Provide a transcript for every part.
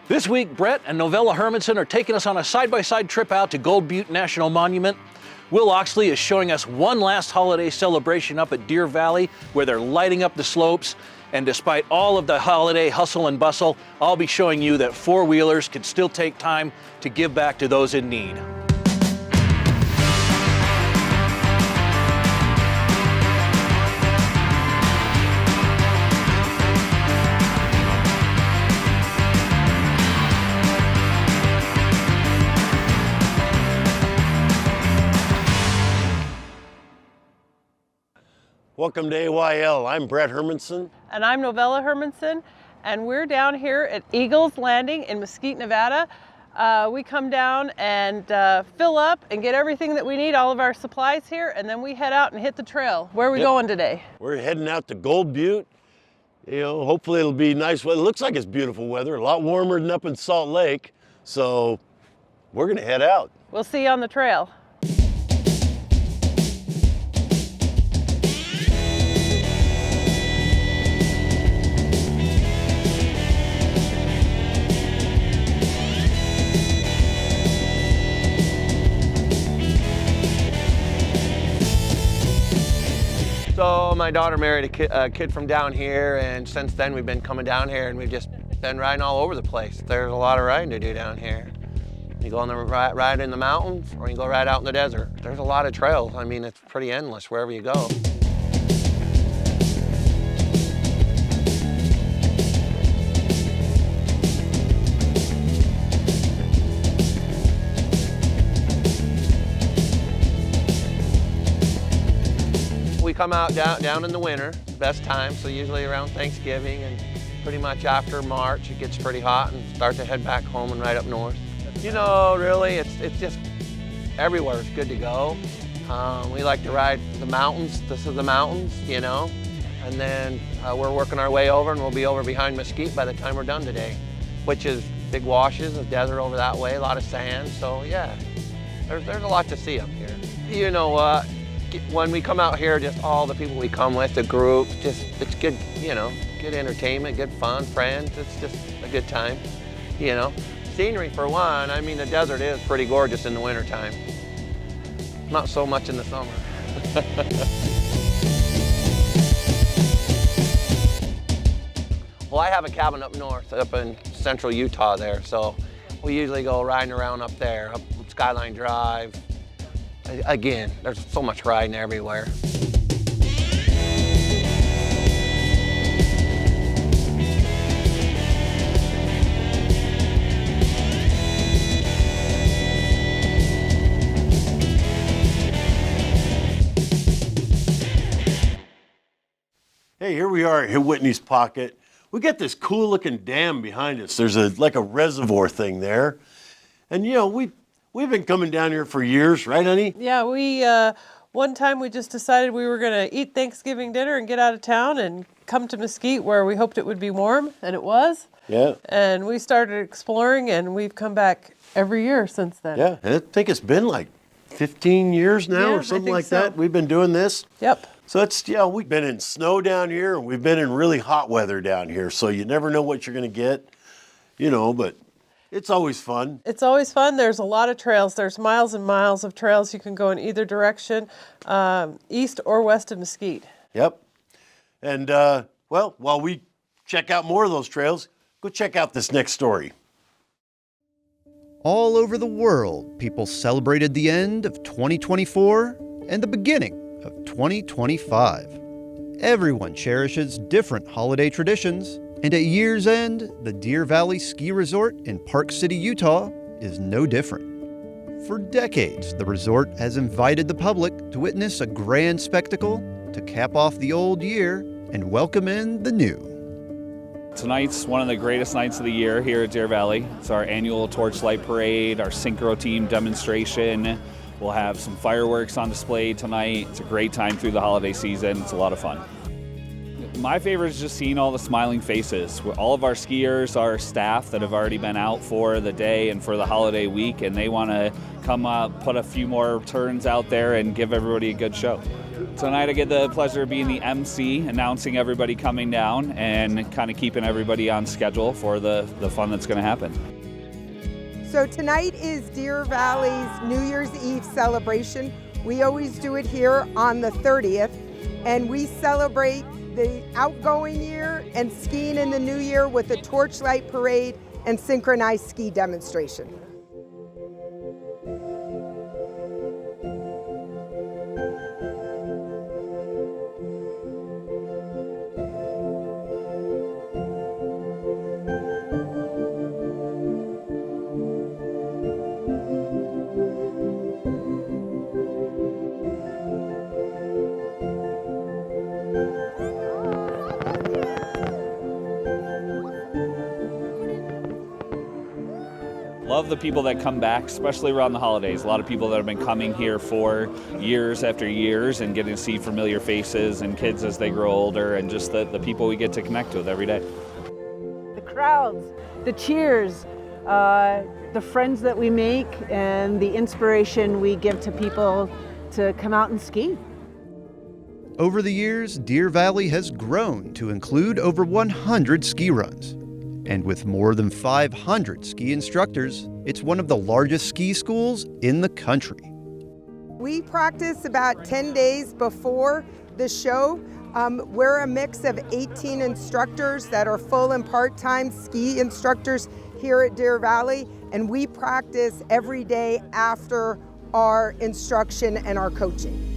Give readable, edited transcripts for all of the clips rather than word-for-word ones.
This week, Brett and Novella Hermansen are taking us on a side-by-side trip out to Gold Butte National Monument. Will Oxley is showing us one last holiday celebration up at Deer Valley, where they're lighting up the slopes. And despite all of the holiday hustle and bustle, I'll be showing you that four-wheelers can still take time to give back to those in need. Welcome to AYL. I'm Brett Hermansen. And I'm Novella Hermansen, and we're down here at Eagles Landing in Mesquite, Nevada. We come down and fill up and get everything that we need, all of our supplies here, and then we head out and hit the trail. Where are we going today? We're heading out to Gold Butte. You know, hopefully it'll be nice weather. It looks like it's beautiful weather, a lot warmer than up in Salt Lake. So we're gonna head out. We'll see you on the trail. So my daughter married a kid from down here, and since then we've been coming down here and we've just been riding all over the place. There's a lot of riding to do down here. You go on the ride in the mountains, or you can go ride out in the desert. There's a lot of trails. I mean, it's pretty endless wherever you go. We come out down in the winter, best time, so usually around Thanksgiving, and pretty much after March it gets pretty hot and start to head back home and right up north. You know, really, it's just everywhere is good to go. We like to ride the mountains. This is the mountains, you know, and then we're working our way over, and we'll be over behind Mesquite by the time we're done today, which is big washes of desert over that way, a lot of sand. So yeah, there's a lot to see up here. You know what? When we come out here, just all the people we come with, the group, it's good, you know, good entertainment, good fun, friends. It's just a good time, you know. Scenery for one. I mean, the desert is pretty gorgeous in the wintertime. Not so much in the summer. Well, I have a cabin up north, up in central Utah there, so we usually go riding around up there, up Skyline Drive. Again, there's so much riding everywhere. Hey, here we are at Whitney's Pocket. We got this cool looking dam behind us. There's like a reservoir thing there. And you know, we've been coming down here for years, right, honey? Yeah, one time we just decided we were gonna eat Thanksgiving dinner and get out of town and come to Mesquite, where we hoped it would be warm, and it was. Yeah. And we started exploring, and we've come back every year since then. Yeah, and I think it's been like 15 years now, Yeah, or something like so. that. We've been doing this. Yep. So we've been in snow down here, and we've been in really hot weather down here. So you never know what you're gonna get, you know, but it's always fun. It's always fun. There's a lot of trails. There's miles and miles of trails. You can go in either direction, east or west of Mesquite. Yep. And, well, while we check out more of those trails, go check out this next story. All over the world, people celebrated the end of 2024 and the beginning of 2025. Everyone cherishes different holiday traditions, and at year's end, the Deer Valley Ski Resort in Park City, Utah is no different. For decades, the resort has invited the public to witness a grand spectacle to cap off the old year and welcome in the new. Tonight's one of the greatest nights of the year here at Deer Valley. It's our annual Torchlight Parade, our synchro team demonstration. We'll have some fireworks on display tonight. It's a great time through the holiday season. It's a lot of fun. My favorite is just seeing all the smiling faces. All of our skiers are staff that have already been out for the day and for the holiday week, and they want to come up, put a few more turns out there and give everybody a good show. Tonight I get the pleasure of being the MC, announcing everybody coming down and kind of keeping everybody on schedule for the fun that's going to happen. So tonight is Deer Valley's New Year's Eve celebration. We always do it here on the 30th, and we celebrate the outgoing year and skiing in the new year with a Torchlight Parade and synchronized ski demonstration. Love the people that come back, especially around the holidays. A lot of people that have been coming here for years after years and getting to see familiar faces and kids as they grow older, and just the people we get to connect with every day. The crowds, the cheers, the friends that we make, and the inspiration we give to people to come out and ski. Over the years, Deer Valley has grown to include over 100 ski runs. And with more than 500 ski instructors, it's one of the largest ski schools in the country. We practice about 10 days before the show. We're a mix of 18 instructors that are full and part-time ski instructors here at Deer Valley, and we practice every day after our instruction and our coaching.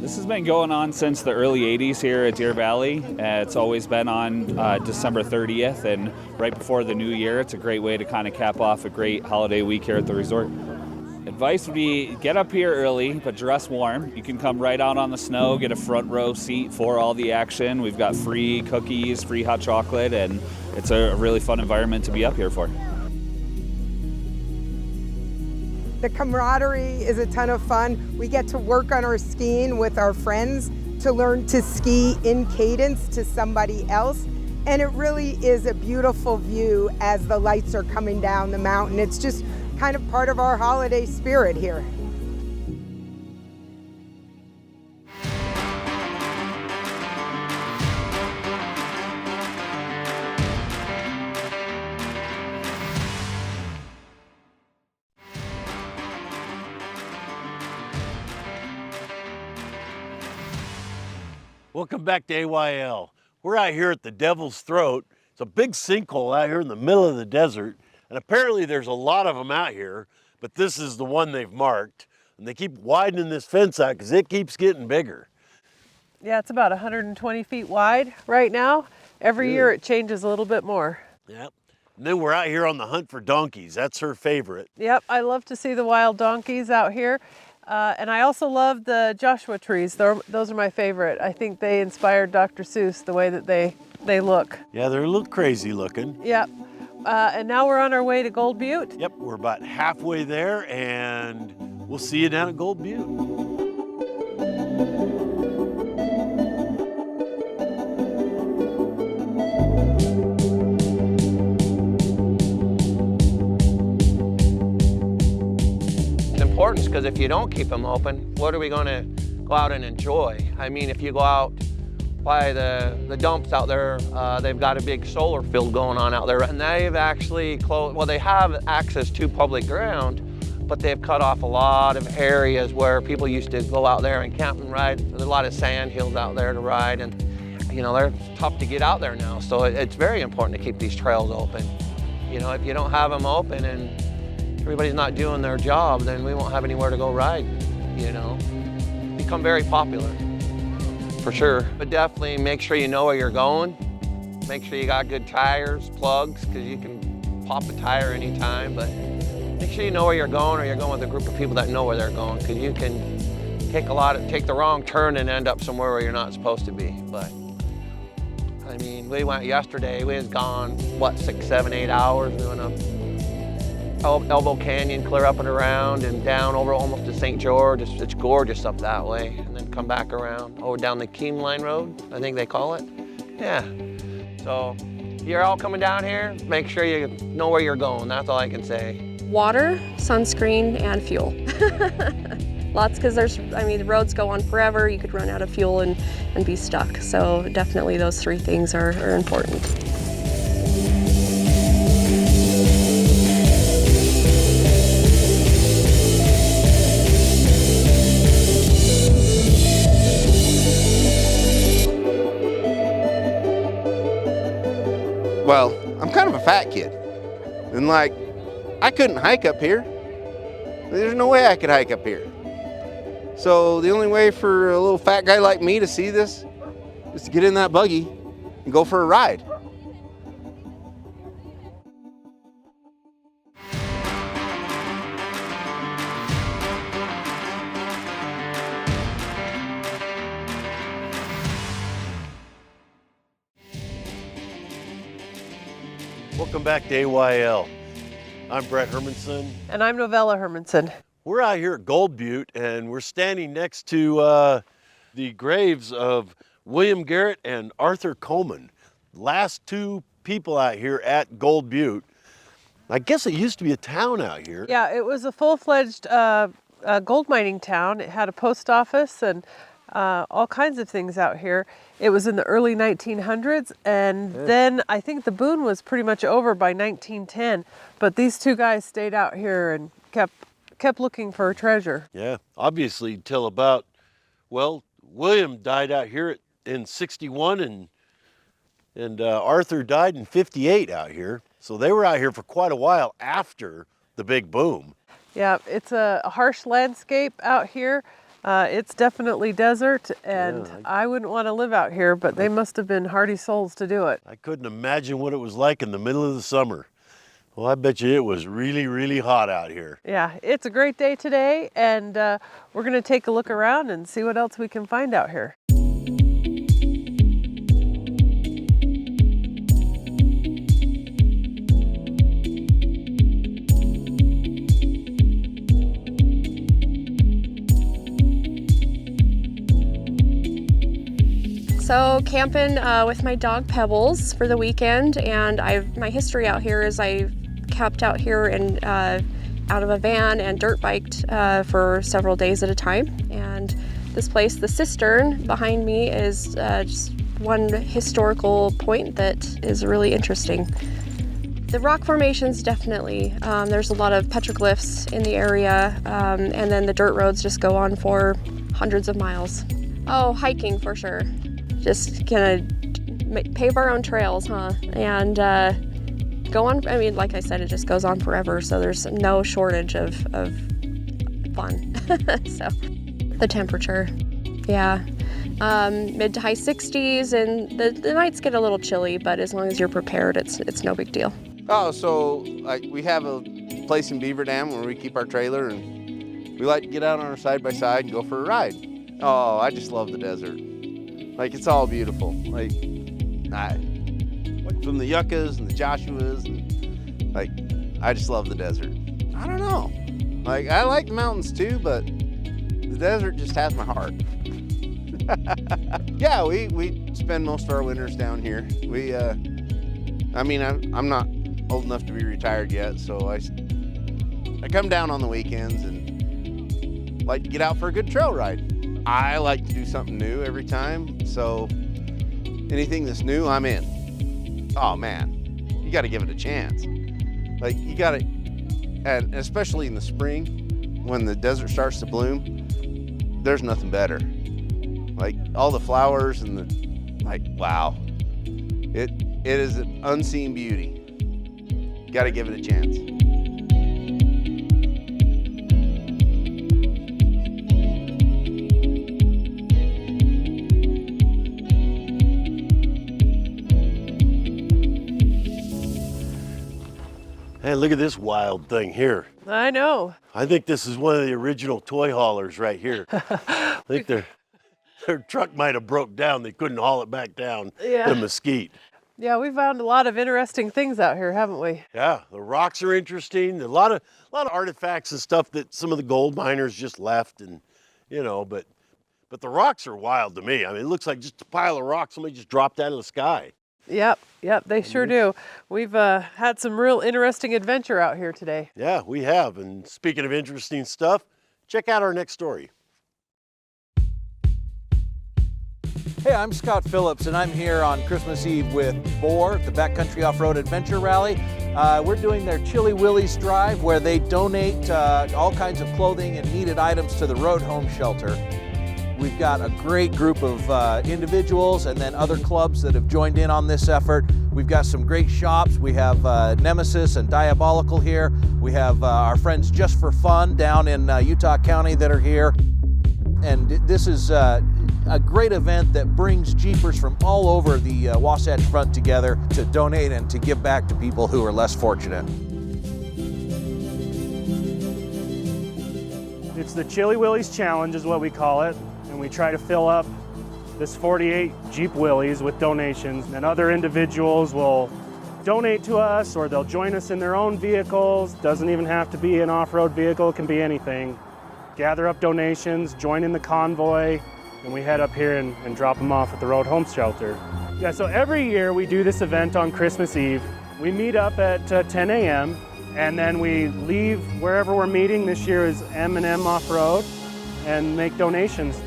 This has been going on since the early 80s here at Deer Valley. It's always been on December 30th, and right before the new year. It's a great way to kind of cap off a great holiday week here at the resort. Advice would be get up here early, but dress warm. You can come right out on the snow, get a front row seat for all the action. We've got free cookies, free hot chocolate, and it's a really fun environment to be up here for. The camaraderie is a ton of fun. We get to work on our skiing with our friends to learn to ski in cadence to somebody else. And it really is a beautiful view as the lights are coming down the mountain. It's just kind of part of our holiday spirit here. Welcome back to AYL. We're out here at the Devil's Throat. It's a big sinkhole out here in the middle of the desert, and apparently there's a lot of them out here, but this is the one they've marked, and they keep widening this fence out because it keeps getting bigger. Yeah, it's about 120 feet wide right now. Every year it changes a little bit more. Yep. And then we're out here on the hunt for donkeys. That's her favorite. Yep, I love to see the wild donkeys out here. And I also love the Joshua trees. Those are my favorite. I think they inspired Dr. Seuss, the way that they look. Yeah, they're a little crazy looking. Yep. And now we're on our way to Gold Butte. Yep, we're about halfway there, and we'll see you down at Gold Butte. Because if you don't keep them open, what are we going to go out and enjoy? I mean, if you go out by the dumps out there, they've got a big solar field going on out there, and they've actually closed, well, they have access to public ground, but they've cut off a lot of areas where people used to go out there and camp and ride. There's a lot of sand hills out there to ride, and you know, they're tough to get out there now, so it's very important to keep these trails open. You know, if you don't have them open and everybody's not doing their job, then we won't have anywhere to go ride, you know. Become very popular, for sure. But definitely make sure you know where you're going. Make sure you got good tires, plugs, because you can pop a tire anytime, but make sure you know where you're going, or you're going with a group of people that know where they're going, because you can take the wrong turn and end up somewhere where you're not supposed to be. But I mean, we went yesterday, we was gone, what, 6, 7, 8 hours. We went up Elbow Canyon, clear up and around and down over almost to St. George. It's gorgeous up that way. And then come back around over down the Keene Line Road, I think they call it. Yeah. So you're all coming down here, make sure you know where you're going. That's all I can say. Water, sunscreen, and fuel. Lots, because the roads go on forever. You could run out of fuel and be stuck. So definitely those three things are important. Well, I'm kind of a fat kid, and I couldn't hike up here. There's no way I could hike up here. So the only way for a little fat guy like me to see this is to get in that buggy and go for a ride. Welcome back to AYL. I'm Brett Hermansen. And I'm Novella Hermansen. We're out here at Gold Butte, and we're standing next to the graves of William Garrett and Arthur Coleman, last two people out here at Gold Butte. I guess it used to be a town out here. Yeah, it was a full-fledged gold mining town. It had a post office and all kinds of things out here. It was in the early 1900s, and then I think the boom was pretty much over by 1910. But these two guys stayed out here and kept looking for treasure. Yeah, obviously till about, well, William died out here in 61 and Arthur died in 58 out here. So they were out here for quite a while after the big boom. Yeah, it's a harsh landscape out here. It's definitely desert, and I wouldn't want to live out here, but they must have been hardy souls to do it. I couldn't imagine what it was like in the middle of the summer. Well, I bet you it was really, really hot out here. Yeah, it's a great day today, and we're going to take a look around and see what else we can find out here. So camping with my dog Pebbles for the weekend, and my history out here is I camped out here and out of a van and dirt biked for several days at a time. And this place, the cistern behind me, is just one historical point that is really interesting. The rock formations, definitely. There's a lot of petroglyphs in the area, and then the dirt roads just go on for hundreds of miles. Oh, hiking for sure. Just kind of pave our own trails, huh? And go on, like I said, it just goes on forever, so there's no shortage of fun. So, the temperature, yeah. Mid to high 60s, and the nights get a little chilly, but as long as you're prepared, it's no big deal. Oh, so we have a place in Beaver Dam where we keep our trailer, and we like to get out on our side-by-side and go for a ride. Oh, I just love the desert. It's all beautiful. From the Yuccas and the Joshuas, and I just love the desert. I don't know. I like the mountains too, but the desert just has my heart. Yeah, we spend most of our winters down here. I'm not old enough to be retired yet, so I come down on the weekends and like to get out for a good trail ride. I like to do something new every time, so anything that's new, I'm in. Oh man, you gotta give it a chance. You gotta, and especially in the spring, when the desert starts to bloom, there's nothing better. All the flowers and wow. It is an unseen beauty. You gotta give it a chance. Hey, look at this wild thing here. I know. I think this is one of the original toy haulers right here. I think their truck might have broke down. They couldn't haul it back down to Mesquite. Yeah, we found a lot of interesting things out here, haven't we? Yeah, the rocks are interesting. A lot of artifacts and stuff that some of the gold miners just left, and but the rocks are wild to me. I mean, it looks like just a pile of rocks somebody just dropped out of the sky. Yep, they sure do. We've had some real interesting adventure out here today. Yeah, we have. And speaking of interesting stuff, check out our next story. Hey, I'm Scott Phillips, and I'm here on Christmas Eve with Boar, the Backcountry Off-Road Adventure Rally. We're doing their Chili Willy's Drive, where they donate all kinds of clothing and needed items to the Road Home Shelter. We've got a great group of individuals and then other clubs that have joined in on this effort. We've got some great shops. We have Nemesis and Diabolical here. We have our friends Just for Fun down in Utah County that are here. And this is a great event that brings Jeepers from all over the Wasatch Front together to donate and to give back to people who are less fortunate. It's the Chili Willy's Challenge is what we call it, and we try to fill up this 48 Jeep Willys with donations, and other individuals will donate to us or they'll join us in their own vehicles. Doesn't even have to be an off-road vehicle, it can be anything. Gather up donations, join in the convoy, and we head up here and drop them off at the Road Home Shelter. Yeah, so every year we do this event on Christmas Eve. We meet up at 10 a.m. and then we leave wherever we're meeting. This year is M&M Off-Road, and make donations.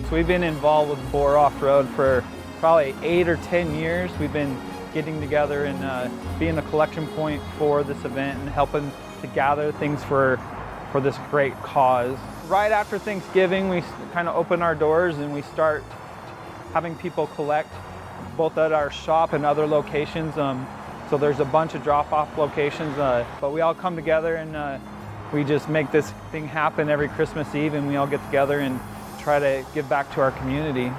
So we've been involved with Boar Off-Road for probably 8 or 10 years. We've been getting together and being a collection point for this event and helping to gather things for this great cause. Right after Thanksgiving, we kind of open our doors and we start having people collect both at our shop and other locations. So there's a bunch of drop-off locations, but we all come together and we just make this thing happen every Christmas Eve, and we all get together and try to give back to our community.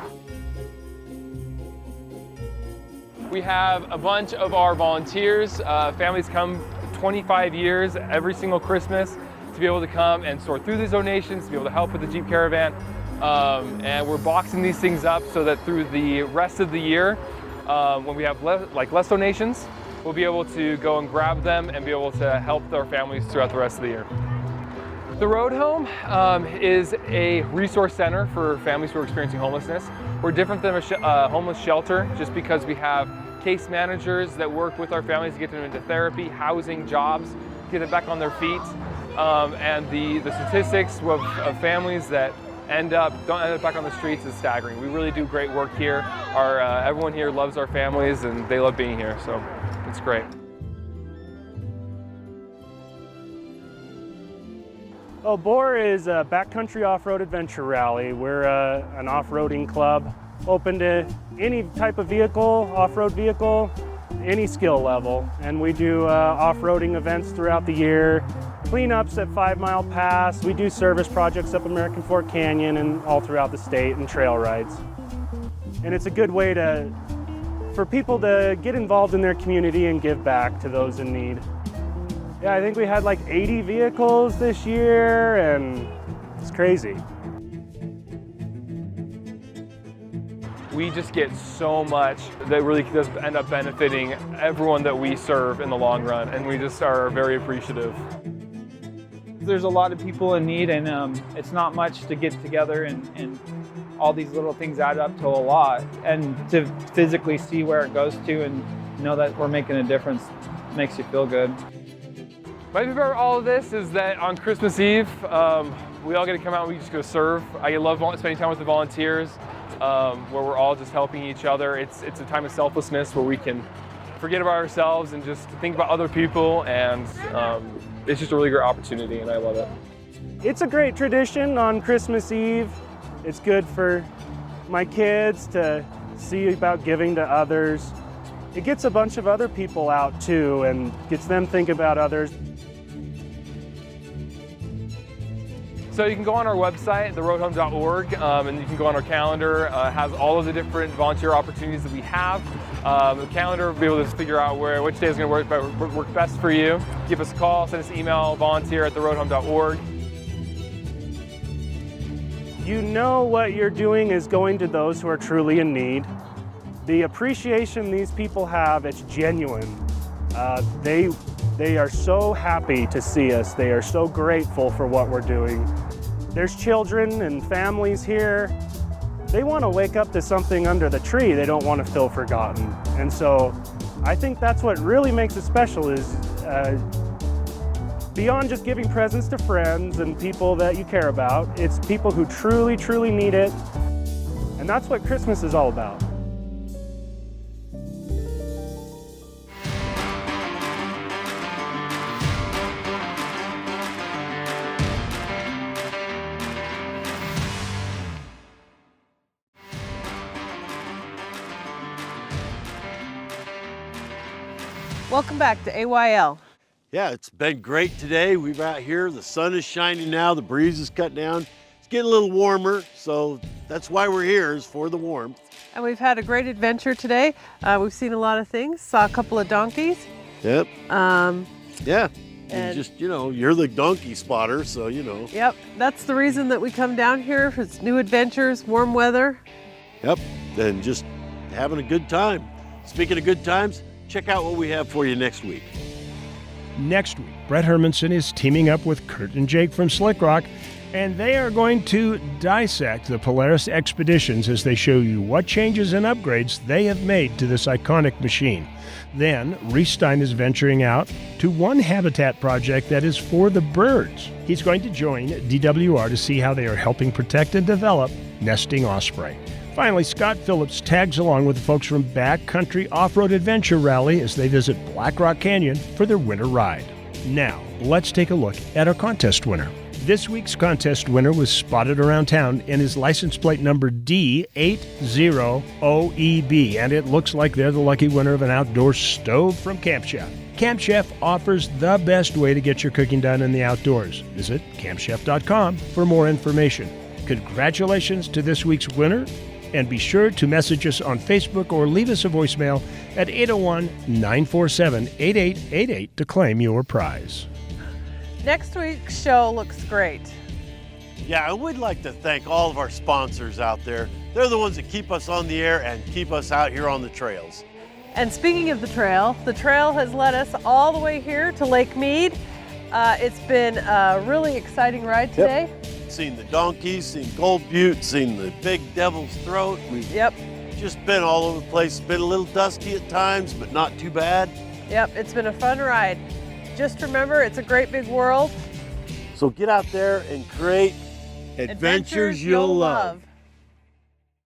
We have a bunch of our volunteers. Families come 25 years every single Christmas to be able to come and sort through these donations, to be able to help with the Jeep Caravan. And we're boxing these things up so that through the rest of the year, when we have less donations, we'll be able to go and grab them and be able to help our families throughout the rest of the year. The Road Home is a resource center for families who are experiencing homelessness. We're different than a homeless shelter just because we have case managers that work with our families to get them into therapy, housing, jobs, get them back on their feet. And the statistics of families that don't end up back on the streets is staggering. We really do great work here. Everyone here loves our families and they love being here, so it's great. Oh, Boar is a backcountry off-road adventure rally. We're an off-roading club, open to any type of vehicle, off-road vehicle, any skill level. And we do off-roading events throughout the year, cleanups at 5 Mile Pass. We do service projects up American Fork Canyon and all throughout the state, and trail rides. And it's a good way for people to get involved in their community and give back to those in need. Yeah, I think we had like 80 vehicles this year, and it's crazy. We just get so much that really does end up benefiting everyone that we serve in the long run, and we just are very appreciative. There's a lot of people in need, and it's not much to get together, and all these little things add up to a lot. And to physically see where it goes to and know that we're making a difference makes you feel good. My favorite part of all of this is that on Christmas Eve, we all get to come out and we just go serve. I love spending time with the volunteers, where we're all just helping each other. It's a time of selflessness where we can forget about ourselves and just think about other people, and it's just a really great opportunity, and I love it. It's a great tradition on Christmas Eve. It's good for my kids to see about giving to others. It gets a bunch of other people out too, and gets them thinking about others. So you can go on our website, theroadhome.org, and you can go on our calendar. It has all of the different volunteer opportunities that we have. The calendar will be able to figure out which day is going to work best for you. Give us a call, send us an email, volunteer@theroadhome.org. You know what you're doing is going to those who are truly in need. The appreciation these people have, it's genuine. They are so happy to see us. They are so grateful for what we're doing. There's children and families here. They want to wake up to something under the tree. They don't want to feel forgotten. And so I think that's what really makes it special is beyond just giving presents to friends and people that you care about, it's people who truly, truly need it. And that's what Christmas is all about. Welcome back to AYL. Yeah, it's been great today. We're out here. The sun is shining now. The breeze is cut down. It's getting a little warmer, so that's why we're here, is for the warmth. And we've had a great adventure today. We've seen a lot of things. Saw a couple of donkeys. Yep. Yeah. And just, you're the donkey spotter, so Yep, that's the reason that we come down here. It's new adventures, warm weather. Yep, and just having a good time. Speaking of good times, check out what we have for you next week. Next week, Brett Hermansen is teaming up with Kurt and Jake from Slick Rock, and they are going to dissect the Polaris expeditions as they show you what changes and upgrades they have made to this iconic machine. Then, Reese Stein is venturing out to one habitat project that is for the birds. He's going to join DWR to see how they are helping protect and develop nesting osprey. Finally, Scott Phillips tags along with the folks from Backcountry Off-Road Adventure Rally as they visit Black Rock Canyon for their winter ride. Now, let's take a look at our contest winner. This week's contest winner was spotted around town and is license plate number D80OEB, and it looks like they're the lucky winner of an outdoor stove from Camp Chef. Camp Chef offers the best way to get your cooking done in the outdoors. Visit campchef.com for more information. Congratulations to this week's winner, and be sure to message us on Facebook or leave us a voicemail at 801-947-8888 to claim your prize. Next week's show looks great. Yeah, I would like to thank all of our sponsors out there. They're the ones that keep us on the air and keep us out here on the trails. And speaking of the trail has led us all the way here to Lake Mead. It's been a really exciting ride today. Yep. Seen the donkeys, seen Gold Butte, seen the Big Devil's Throat. We've just been all over the place. It's been a little dusty at times, but not too bad. Yep, it's been a fun ride. Just remember, it's a great big world. So get out there and create adventures you'll love.